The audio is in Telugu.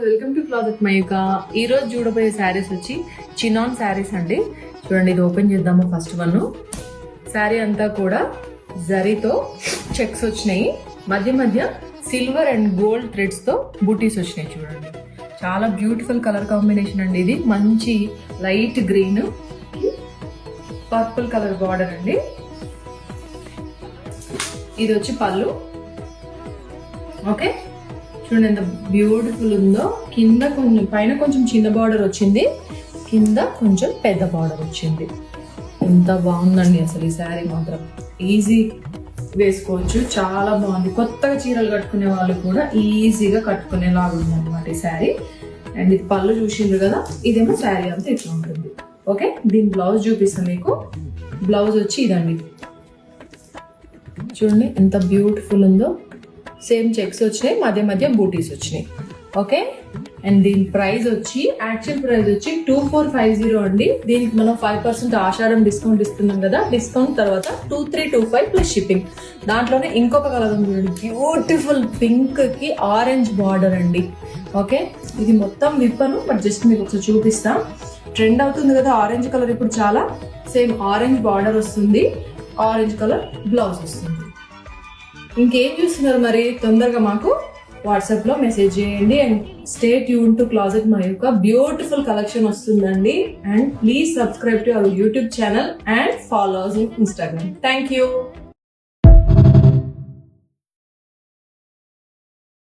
Welcome to closet Mayuka. ఈ రోజు చూడబోయే శారీస్ వచ్చి చినాన్ శారీస్ అండి. చూడండి, ఇది ఓపెన్ చేద్దాము. ఫస్ట్ వన్ శారీ అంతా కూడా జరీతో చెక్స్ వచ్చినాయి, మధ్య మధ్య సిల్వర్ అండ్ గోల్డ్ థ్రెడ్స్ తో బూటీస్ వచ్చినాయి. చూడండి, చాలా బ్యూటిఫుల్ కలర్ కాంబినేషన్ అండి. ఇది మంచి light green purple colour border అండి. ఇది వచ్చి పళ్ళు. ఓకే, చూడండి ఎంత బ్యూటిఫుల్ ఉందో. కింద కొంచెం పైన కొంచెం చిన్న బార్డర్ వచ్చింది, కింద కొంచెం పెద్ద బార్డర్ వచ్చింది. ఎంత బాగుందండి అసలు ఈ శారీ మాత్రం. ఈజీ వేసుకోవచ్చు, చాలా బాగుంది. కొత్తగా చీరలు కట్టుకునే వాళ్ళు కూడా ఈజీగా కట్టుకునేలాగా ఉంది అనమాట ఈ శారీ. అండ్ ఇది పళ్ళు చూసిండ్రు కదా, ఇదేమో శారీ అంతా ఇట్లా ఉంటుంది. ఓకే, దీని బ్లౌజ్ చూపిస్తాను మీకు. బ్లౌజ్ వచ్చి ఇదండి, చూడండి ఎంత బ్యూటిఫుల్ ఉందో. సేమ్ చెక్స్ వచ్చినాయి, మధ్య మధ్య బూటీస్ వచ్చినాయి. ఓకే, అండ్ దీని ప్రైస్ వచ్చి యాక్చువల్ ప్రైస్ వచ్చి 2450 అండి. దీనికి మనం 5% ఆషాఢం డిస్కౌంట్ ఇస్తున్నాం కదా, డిస్కౌంట్ తర్వాత 2325 ప్లస్ షిప్పింగ్. దాంట్లోనే ఇంకొక కలర్ ఉంది, బ్యూటిఫుల్ పింక్ కి ఆరెంజ్ బార్డర్ అండి. ఓకే, ఇది మొత్తం విప్పను, బట్ జస్ట్ మీకు ఒకసారి చూపిస్తా. ట్రెండ్ అవుతుంది కదా ఆరెంజ్ కలర్ ఇప్పుడు చాలా. సేమ్ ఆరెంజ్ బార్డర్ వస్తుంది, ఆరెంజ్ కలర్ బ్లౌజ్ వస్తుంది. ఇంకేం చూస్తున్నారు మరి, తొందరగా మాకు వాట్సాప్ లో మెసేజ్ చేయండి. And stay tune to closet Mayuka. Beautiful collection వస్తుందండి. And please subscribe to our YouTube channel and follow us in Instagram. Thank you.